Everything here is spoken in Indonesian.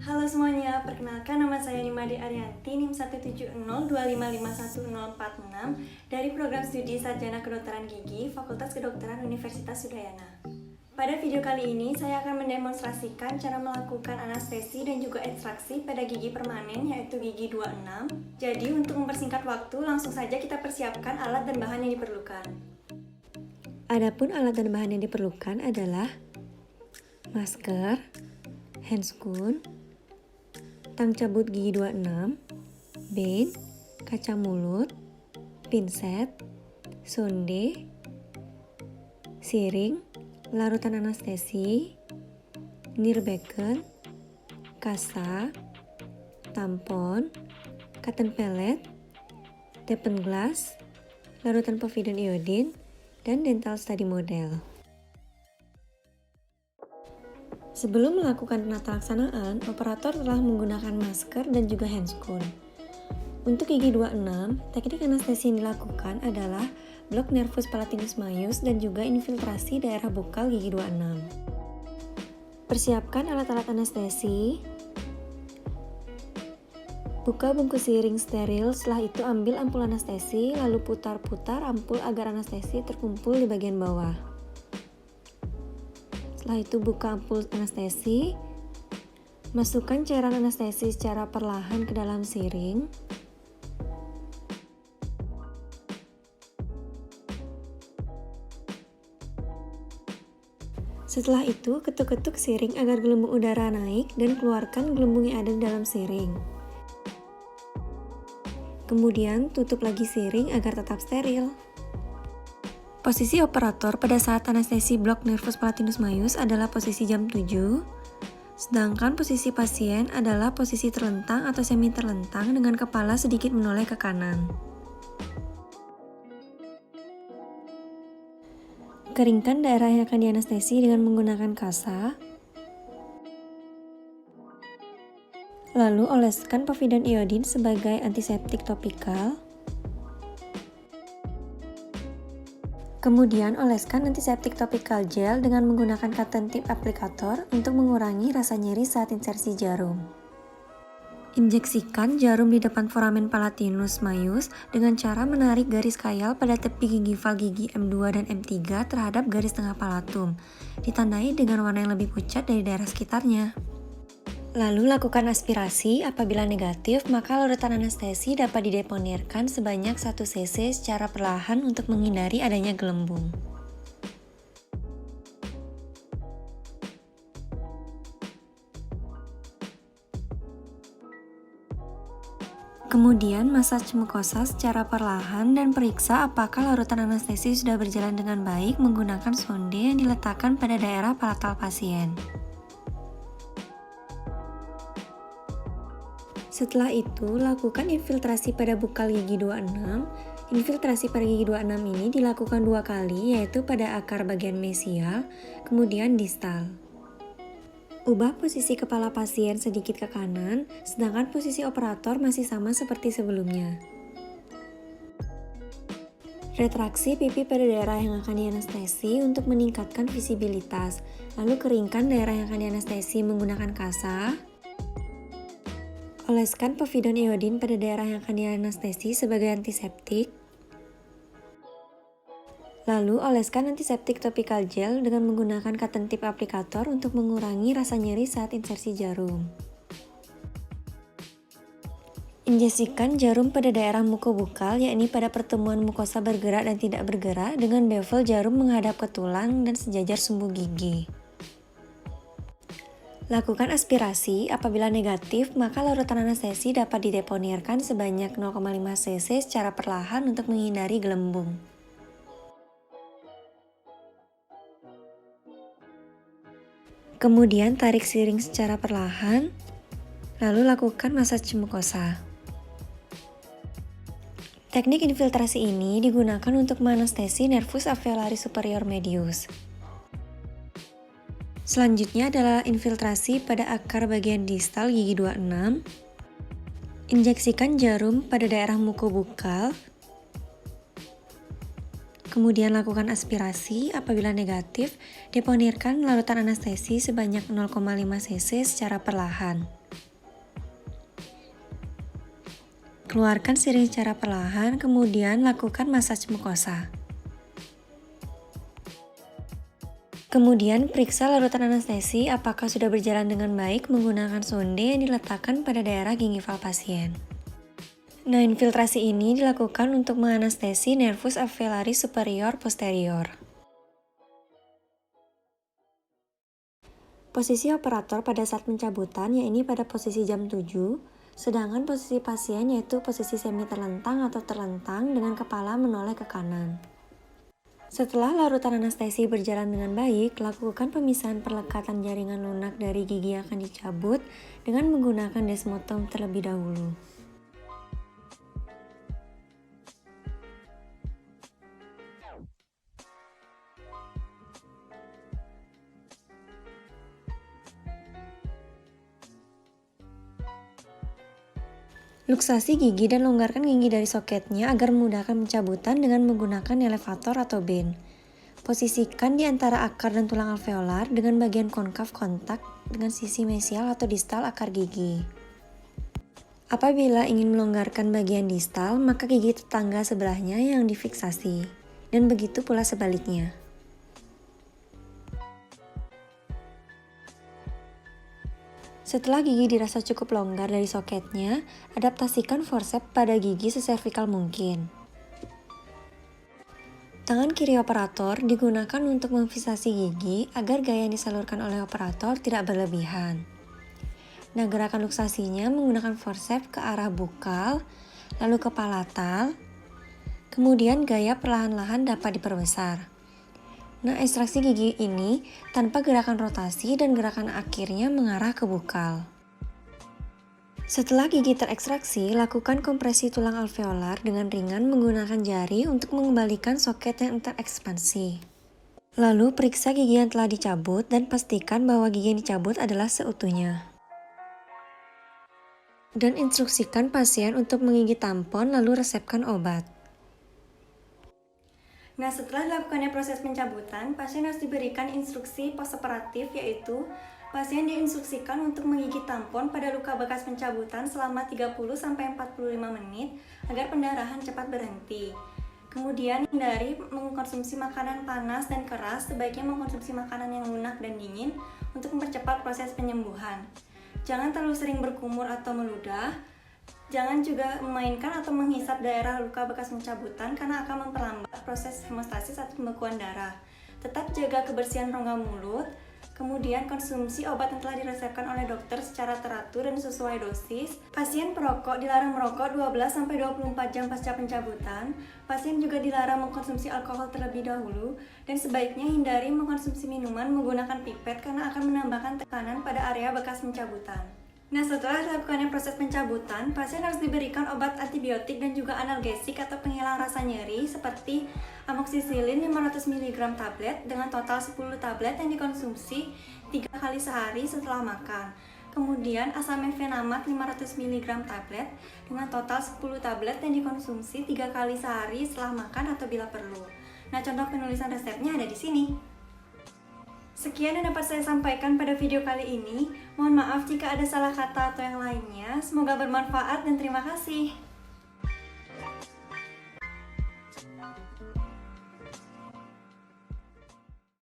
Halo semuanya, perkenalkan nama saya Nimade Arianti, NIM 17025511046 dari program studi Sarjana Kedokteran Gigi, Fakultas Kedokteran Universitas Udayana. Pada video kali ini, saya akan mendemonstrasikan cara melakukan anestesi dan juga ekstraksi pada gigi permanen, yaitu gigi 26. Jadi, untuk mempersingkat waktu, langsung saja kita persiapkan alat dan bahan yang diperlukan. Adapun alat dan bahan yang diperlukan adalah masker, handscoon, tang cabut gigi 26, band, kaca mulut, pinset, sonde, siring, larutan anestesi, nirbecken, kasa, tampon, cotton pellet, tepen glass, larutan povidone iodine, dan dental study model. Sebelum melakukan penata laksanaan, operator telah menggunakan masker dan juga handscoon. Untuk gigi 26, teknik anestesi yang dilakukan adalah blok nervus palatinus maius dan juga infiltrasi daerah bukal gigi 26. Persiapkan alat-alat anestesi. Buka bungkus siring steril, setelah itu ambil ampul anestesi, lalu putar-putar ampul agar anestesi terkumpul di bagian bawah. Setelah itu buka ampul anestesi, masukkan cairan anestesi secara perlahan ke dalam siring. Setelah itu, ketuk-ketuk siring agar gelembung udara naik dan keluarkan gelembung yang ada di dalam siring. Kemudian tutup lagi siring agar tetap steril. Posisi operator pada saat anestesi blok nervus palatinus maius adalah posisi jam 7, sedangkan posisi pasien adalah posisi terlentang atau semi terlentang dengan kepala sedikit menoleh ke kanan. Keringkan daerah yang akan dianestesi dengan menggunakan kasa. Lalu oleskan povidone iodine sebagai antiseptik topikal. Kemudian oleskan antiseptik topikal gel dengan menggunakan cotton tip aplikator untuk mengurangi rasa nyeri saat insersi jarum. Injeksikan jarum di depan foramen palatinus maius dengan cara menarik garis kayal pada tepi gingival gigi M2 dan M3 terhadap garis tengah palatum, ditandai dengan warna yang lebih pucat dari daerah sekitarnya. Lalu lakukan aspirasi, apabila negatif maka larutan anestesi dapat dideponirkan sebanyak 1 cc secara perlahan untuk menghindari adanya gelembung. Kemudian massage mukosa secara perlahan dan periksa apakah larutan anestesi sudah berjalan dengan baik menggunakan sonde yang diletakkan pada daerah palatal pasien. Setelah itu, lakukan infiltrasi pada bukal gigi 26. Infiltrasi pada gigi 26 ini dilakukan 2 kali, yaitu pada akar bagian mesial, kemudian distal. Ubah posisi kepala pasien sedikit ke kanan, sedangkan posisi operator masih sama seperti sebelumnya. Retraksi pipi pada daerah yang akan dianestesi untuk meningkatkan visibilitas, lalu keringkan daerah yang akan dianestesi menggunakan kasa. Oleskan povidone iodine pada daerah yang akan dianestesi sebagai antiseptik. Lalu oleskan antiseptik topikal gel dengan menggunakan cotton tip aplikator untuk mengurangi rasa nyeri saat insersi jarum. Injesikan jarum pada daerah mukobukal, yakni pada pertemuan mukosa bergerak dan tidak bergerak dengan bevel jarum menghadap ke tulang dan sejajar sumbu gigi. Lakukan aspirasi, apabila negatif maka larutan anestesi dapat dideponirkan sebanyak 0,5 cc secara perlahan untuk menghindari gelembung. Kemudian tarik siring secara perlahan, lalu lakukan massage mukosa. Teknik infiltrasi ini digunakan untuk menganestesi nervus alveolaris superior medius. Selanjutnya adalah infiltrasi pada akar bagian distal gigi 26. Injeksikan jarum pada daerah mukobukal. Kemudian lakukan aspirasi, apabila negatif, deponirkan larutan anestesi sebanyak 0,5 cc secara perlahan. Keluarkan sirih secara perlahan, kemudian lakukan massage mukosa. Kemudian periksa larutan anestesi apakah sudah berjalan dengan baik menggunakan sonde yang diletakkan pada daerah gingival pasien. Nah, infiltrasi ini dilakukan untuk menganestesi nervus alveolaris superior posterior. Posisi operator pada saat pencabutan yaitu pada posisi jam 7, sedangkan posisi pasien yaitu posisi semi terlentang atau terlentang dengan kepala menoleh ke kanan. Setelah larutan anestesi berjalan dengan baik, lakukan pemisahan perlekatan jaringan lunak dari gigi yang akan dicabut dengan menggunakan desmotom terlebih dahulu. Luksasi gigi dan longgarkan gigi dari soketnya agar memudahkan pencabutan dengan menggunakan elevator atau bend. Posisikan di antara akar dan tulang alveolar dengan bagian konkav kontak dengan sisi mesial atau distal akar gigi. Apabila ingin melonggarkan bagian distal, maka gigi tetangga sebelahnya yang difiksasi, dan begitu pula sebaliknya. Setelah gigi dirasa cukup longgar dari soketnya, adaptasikan forceps pada gigi seservikal mungkin. Tangan kiri operator digunakan untuk memfiksasi gigi agar gaya yang disalurkan oleh operator tidak berlebihan. Nah, gerakan luksasinya menggunakan forceps ke arah bukal, lalu ke palatal, kemudian gaya perlahan-lahan dapat diperbesar. Nah, ekstraksi gigi ini tanpa gerakan rotasi dan gerakan akhirnya mengarah ke bukal. Setelah gigi terekstraksi, lakukan kompresi tulang alveolar dengan ringan menggunakan jari untuk mengembalikan soket yang terekspansi. Lalu periksa gigi yang telah dicabut dan pastikan bahwa gigi yang dicabut adalah seutuhnya. Dan instruksikan pasien untuk menggigit tampon lalu resepkan obat. Nah, setelah dilakukannya proses pencabutan, pasien harus diberikan instruksi postoperatif, yaitu pasien diinstruksikan untuk menggigit tampon pada luka bekas pencabutan selama 30-45 menit agar pendarahan cepat berhenti. Kemudian hindari mengkonsumsi makanan panas dan keras, sebaiknya mengkonsumsi makanan yang lunak dan dingin untuk mempercepat proses penyembuhan. Jangan terlalu sering berkumur atau meludah. Jangan juga memainkan atau menghisap daerah luka bekas pencabutan karena akan memperlambat proses hemostasis atau pembekuan darah. Tetap jaga kebersihan rongga mulut, kemudian konsumsi obat yang telah diresepkan oleh dokter secara teratur dan sesuai dosis. Pasien perokok dilarang merokok 12-24 jam pasca pencabutan. Pasien juga dilarang mengkonsumsi alkohol terlebih dahulu dan sebaiknya hindari mengkonsumsi minuman menggunakan pipet karena akan menambahkan tekanan pada area bekas pencabutan. Nah, setelah dilakukannya proses pencabutan, pasien harus diberikan obat antibiotik dan juga analgesik atau penghilang rasa nyeri seperti amoxicillin 500 mg tablet dengan total 10 tablet yang dikonsumsi 3 kali sehari setelah makan. Kemudian asamefenamat 500 mg tablet dengan total 10 tablet yang dikonsumsi 3 kali sehari setelah makan atau bila perlu. Nah, contoh penulisan resepnya ada di sini. Sekian yang dapat saya sampaikan pada video kali ini. Mohon maaf jika ada salah kata atau yang lainnya. Semoga bermanfaat dan terima kasih.